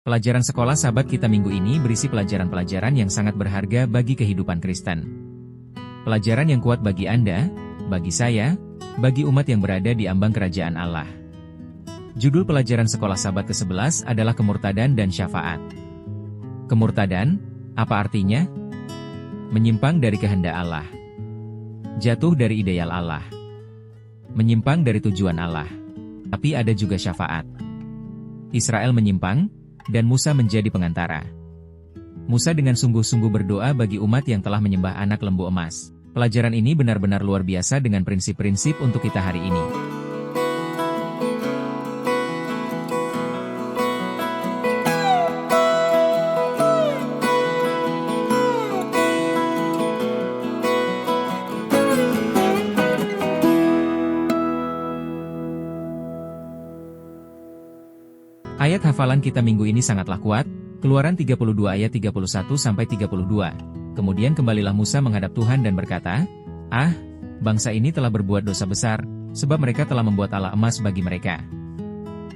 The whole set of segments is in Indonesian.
Pelajaran sekolah sahabat kita minggu ini berisi pelajaran-pelajaran yang sangat berharga bagi kehidupan Kristen. Pelajaran yang kuat bagi Anda, bagi saya, bagi umat yang berada di ambang kerajaan Allah. Judul pelajaran sekolah sahabat ke-11 adalah kemurtadan dan syafaat. Kemurtadan, apa artinya? Menyimpang dari kehendak Allah. Jatuh dari ideal Allah. Menyimpang dari tujuan Allah. Tapi ada juga syafaat. Israel menyimpang, dan Musa menjadi pengantara. Musa dengan sungguh-sungguh berdoa bagi umat yang telah menyembah anak lembu emas. Pelajaran ini benar-benar luar biasa dengan prinsip-prinsip untuk kita hari ini. Ayat hafalan kita minggu ini sangatlah kuat, Keluaran 32 ayat 31-32. Kemudian kembalilah Musa menghadap Tuhan dan berkata, "Ah, bangsa ini telah berbuat dosa besar, sebab mereka telah membuat Allah emas bagi mereka.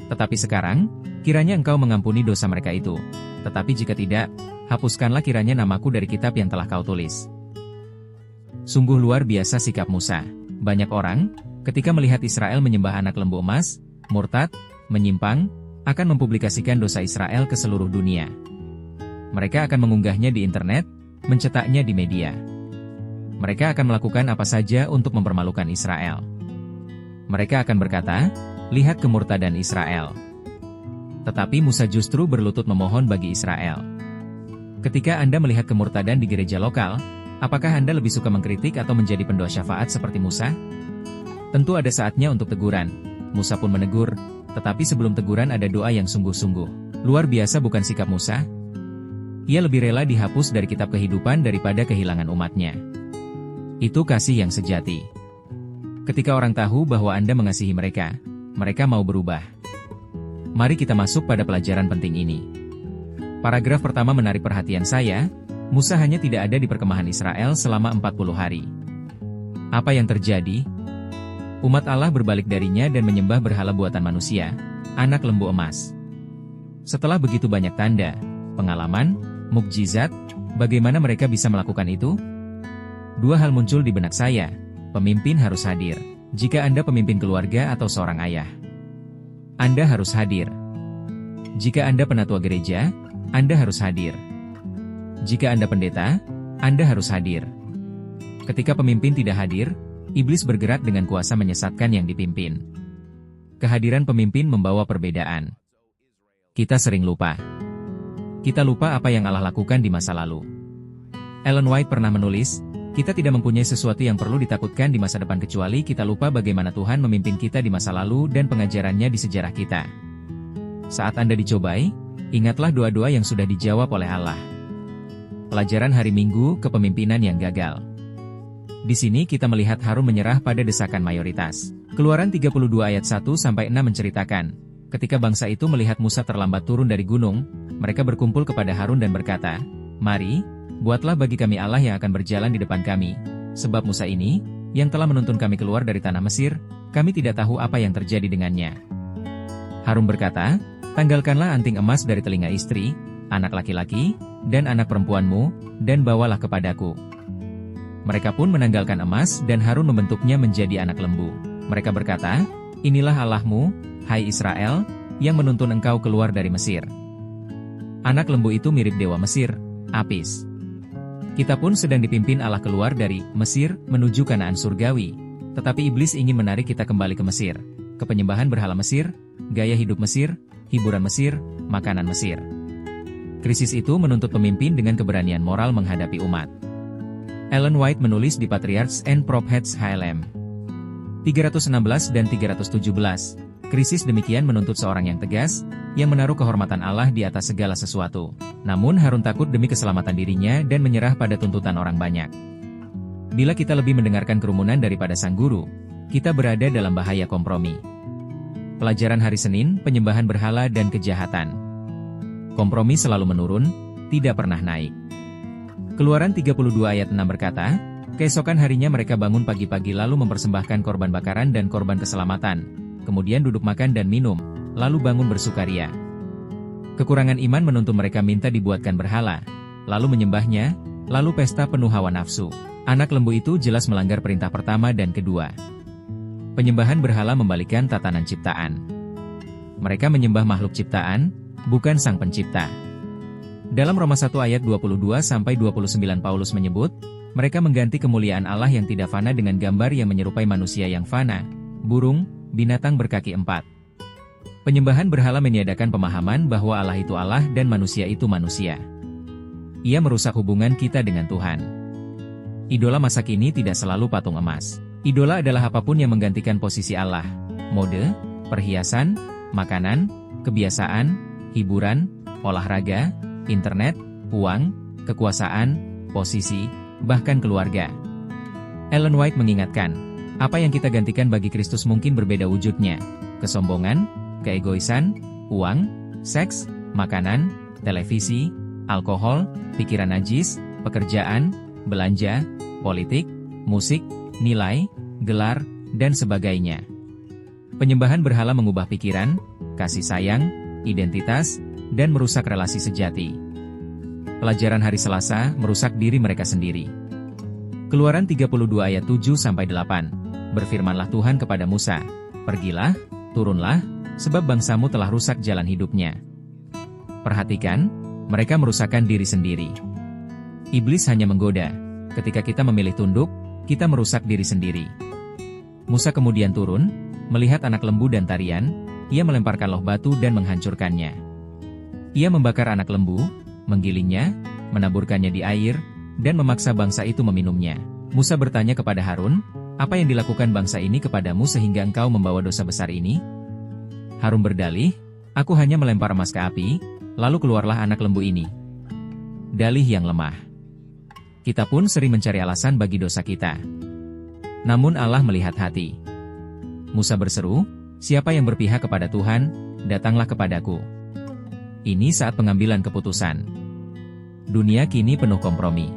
Tetapi sekarang, kiranya engkau mengampuni dosa mereka itu. Tetapi jika tidak, hapuskanlah kiranya namaku dari kitab yang telah kau tulis." Sungguh luar biasa sikap Musa. Banyak orang, ketika melihat Israel menyembah anak lembu emas, murtad, menyimpang, akan mempublikasikan dosa Israel ke seluruh dunia. Mereka akan mengunggahnya di internet, mencetaknya di media. Mereka akan melakukan apa saja untuk mempermalukan Israel. Mereka akan berkata, "Lihat kemurtadan Israel." Tetapi Musa justru berlutut memohon bagi Israel. Ketika Anda melihat kemurtadan di gereja lokal, apakah Anda lebih suka mengkritik atau menjadi pendoa syafaat seperti Musa? Tentu ada saatnya untuk teguran. Musa pun menegur, tetapi sebelum teguran ada doa yang sungguh-sungguh. Luar biasa bukan sikap Musa? Ia lebih rela dihapus dari kitab kehidupan daripada kehilangan umatnya. Itu kasih yang sejati. Ketika orang tahu bahwa Anda mengasihi mereka, mereka mau berubah. Mari kita masuk pada pelajaran penting ini. Paragraf pertama menarik perhatian saya, Musa hanya tidak ada di perkemahan Israel selama 40 hari. Apa yang terjadi? Umat Allah berbalik darinya dan menyembah berhala buatan manusia, anak lembu emas. Setelah begitu banyak tanda, pengalaman, mukjizat, bagaimana mereka bisa melakukan itu? Dua hal muncul di benak saya. Pemimpin harus hadir. Jika Anda pemimpin keluarga atau seorang ayah, Anda harus hadir. Jika Anda penatua gereja, Anda harus hadir. Jika Anda pendeta, Anda harus hadir. Ketika pemimpin tidak hadir, iblis bergerak dengan kuasa menyesatkan yang dipimpin. Kehadiran pemimpin membawa perbedaan. Kita sering lupa. Kita lupa apa yang Allah lakukan di masa lalu. Ellen White pernah menulis, "Kita tidak mempunyai sesuatu yang perlu ditakutkan di masa depan kecuali kita lupa bagaimana Tuhan memimpin kita di masa lalu dan pengajarannya di sejarah kita." Saat Anda dicobai, ingatlah doa-doa yang sudah dijawab oleh Allah. Pelajaran hari Minggu, kepemimpinan yang gagal. Di sini kita melihat Harun menyerah pada desakan mayoritas. Keluaran 32 ayat 1-6 menceritakan, ketika bangsa itu melihat Musa terlambat turun dari gunung, mereka berkumpul kepada Harun dan berkata, "Mari, buatlah bagi kami Allah yang akan berjalan di depan kami, sebab Musa ini, yang telah menuntun kami keluar dari tanah Mesir, kami tidak tahu apa yang terjadi dengannya." Harun berkata, "Tanggalkanlah anting emas dari telinga istri, anak laki-laki, dan anak perempuanmu, dan bawalah kepadaku." Mereka pun menanggalkan emas dan Harun membentuknya menjadi anak lembu. Mereka berkata, "Inilah Allahmu, hai Israel, yang menuntun engkau keluar dari Mesir." Anak lembu itu mirip dewa Mesir, Apis. Kita pun sedang dipimpin Allah keluar dari Mesir menuju Kanaan surgawi. Tetapi iblis ingin menarik kita kembali ke Mesir, ke penyembahan berhala Mesir, gaya hidup Mesir, hiburan Mesir, makanan Mesir. Krisis itu menuntut pemimpin dengan keberanian moral menghadapi umat. Ellen White menulis di Patriarchs and Prophets HLM 316 dan 317, krisis demikian menuntut seorang yang tegas, yang menaruh kehormatan Allah di atas segala sesuatu. Namun Harun takut demi keselamatan dirinya dan menyerah pada tuntutan orang banyak. Bila kita lebih mendengarkan kerumunan daripada sang guru, kita berada dalam bahaya kompromi. Pelajaran hari Senin, penyembahan berhala dan kejahatan. Kompromi selalu menurun, tidak pernah naik. Keluaran 32 ayat 6 berkata, "Keesokan harinya mereka bangun pagi-pagi lalu mempersembahkan korban bakaran dan korban keselamatan, kemudian duduk makan dan minum, lalu bangun bersukaria." Kekurangan iman menuntun mereka minta dibuatkan berhala, lalu menyembahnya, lalu pesta penuh hawa nafsu. Anak lembu itu jelas melanggar perintah pertama dan kedua. Penyembahan berhala membalikkan tatanan ciptaan. Mereka menyembah makhluk ciptaan, bukan Sang Pencipta. Dalam Roma 1 ayat 22-29 Paulus menyebut, mereka mengganti kemuliaan Allah yang tidak fana dengan gambar yang menyerupai manusia yang fana, burung, binatang berkaki empat. Penyembahan berhala meniadakan pemahaman bahwa Allah itu Allah dan manusia itu manusia. Ia merusak hubungan kita dengan Tuhan. Idola masa kini tidak selalu patung emas. Idola adalah apapun yang menggantikan posisi Allah. Mode, perhiasan, makanan, kebiasaan, hiburan, olahraga, internet, uang, kekuasaan, posisi, bahkan keluarga. Ellen White mengingatkan, apa yang kita gantikan bagi Kristus mungkin berbeda wujudnya. Kesombongan, keegoisan, uang, seks, makanan, televisi, alkohol, pikiran najis, pekerjaan, belanja, politik, musik, nilai, gelar, dan sebagainya. Penyembahan berhala mengubah pikiran, kasih sayang, identitas, dan merusak relasi sejati. Pelajaran hari Selasa merusak diri mereka sendiri. Keluaran 32 ayat 7-8. Berfirmanlah Tuhan kepada Musa, "Pergilah, turunlah, sebab bangsamu telah rusak jalan hidupnya." Perhatikan, mereka merusakkan diri sendiri. Iblis hanya menggoda. Ketika kita memilih tunduk, kita merusak diri sendiri. Musa kemudian turun, melihat anak lembu dan tarian, ia melemparkan loh batu dan menghancurkannya. Ia membakar anak lembu, menggilingnya, menaburkannya di air, dan memaksa bangsa itu meminumnya. Musa bertanya kepada Harun, "Apa yang dilakukan bangsa ini kepadamu sehingga engkau membawa dosa besar ini?" Harun berdalih, "Aku hanya melempar emas ke api, lalu keluarlah anak lembu ini." Dalih yang lemah. Kita pun sering mencari alasan bagi dosa kita. Namun Allah melihat hati. Musa berseru, "Siapa yang berpihak kepada Tuhan, datanglah kepadaku." Ini saat pengambilan keputusan. Dunia kini penuh kompromi.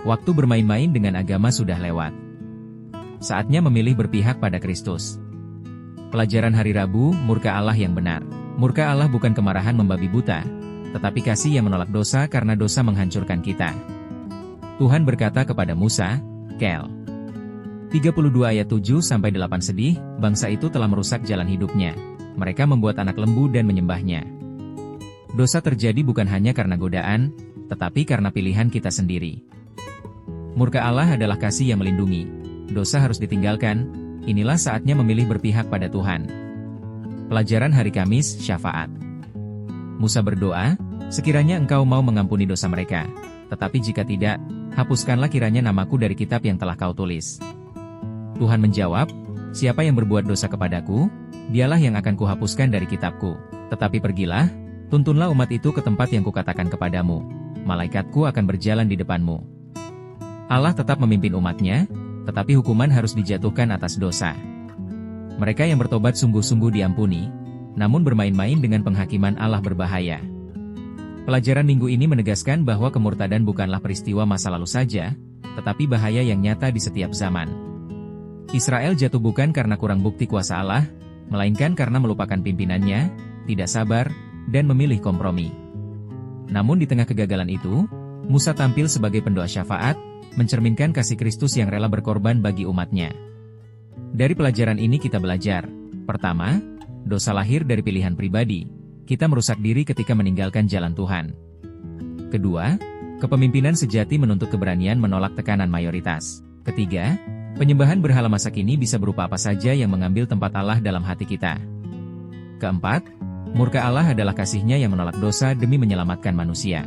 Waktu bermain-main dengan agama sudah lewat. Saatnya memilih berpihak pada Kristus. Pelajaran hari Rabu, murka Allah yang benar. Murka Allah bukan kemarahan membabi buta, tetapi kasih yang menolak dosa karena dosa menghancurkan kita. Tuhan berkata kepada Musa, "Kel." 32 ayat 7-8 sedih, bangsa itu telah merusak jalan hidupnya. Mereka membuat anak lembu dan menyembahnya. Dosa terjadi bukan hanya karena godaan, tetapi karena pilihan kita sendiri. Murka Allah adalah kasih yang melindungi. Dosa harus ditinggalkan, inilah saatnya memilih berpihak pada Tuhan. Pelajaran hari Kamis, syafaat. Musa berdoa, "Sekiranya engkau mau mengampuni dosa mereka, tetapi jika tidak, hapuskanlah kiranya namaku dari kitab yang telah kau tulis." Tuhan menjawab, "Siapa yang berbuat dosa kepadaku, dialah yang akan kuhapuskan dari kitabku. Tetapi pergilah, tuntunlah umat itu ke tempat yang kukatakan kepadamu. Malaikatku akan berjalan di depanmu." Allah tetap memimpin umatnya, tetapi hukuman harus dijatuhkan atas dosa. Mereka yang bertobat sungguh-sungguh diampuni, namun bermain-main dengan penghakiman Allah berbahaya. Pelajaran minggu ini menegaskan bahwa kemurtadan bukanlah peristiwa masa lalu saja, tetapi bahaya yang nyata di setiap zaman. Israel jatuh bukan karena kurang bukti kuasa Allah, melainkan karena melupakan pimpinannya, tidak sabar, dan memilih kompromi. Namun di tengah kegagalan itu, Musa tampil sebagai pendoa syafaat, mencerminkan kasih Kristus yang rela berkorban bagi umatnya. Dari pelajaran ini kita belajar, pertama, dosa lahir dari pilihan pribadi, kita merusak diri ketika meninggalkan jalan Tuhan. Kedua, kepemimpinan sejati menuntut keberanian menolak tekanan mayoritas. Ketiga, penyembahan berhala masa kini bisa berupa apa saja yang mengambil tempat Allah dalam hati kita. Keempat, murka Allah adalah kasih-Nya yang menolak dosa demi menyelamatkan manusia.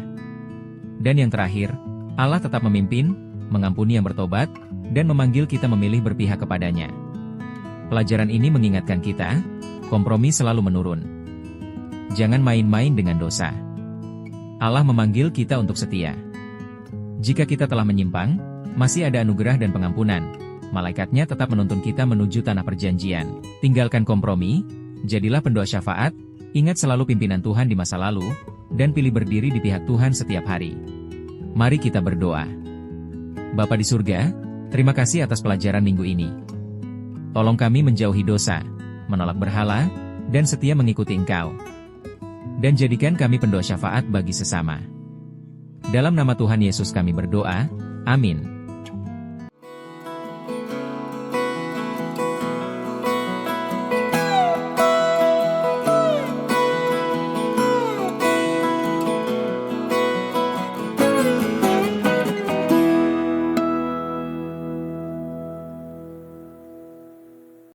Dan yang terakhir, Allah tetap memimpin, mengampuni yang bertobat, dan memanggil kita memilih berpihak kepadanya. Pelajaran ini mengingatkan kita, kompromi selalu menurun. Jangan main-main dengan dosa. Allah memanggil kita untuk setia. Jika kita telah menyimpang, masih ada anugerah dan pengampunan. Malaikatnya tetap menuntun kita menuju tanah perjanjian. Tinggalkan kompromi, jadilah pendoa syafaat, ingat selalu pimpinan Tuhan di masa lalu, dan pilih berdiri di pihak Tuhan setiap hari. Mari kita berdoa. Bapa di surga, terima kasih atas pelajaran minggu ini. Tolong kami menjauhi dosa, menolak berhala, dan setia mengikuti Engkau. dan jadikan kami pendoa syafaat bagi sesama. Dalam nama Tuhan Yesus kami berdoa, amin.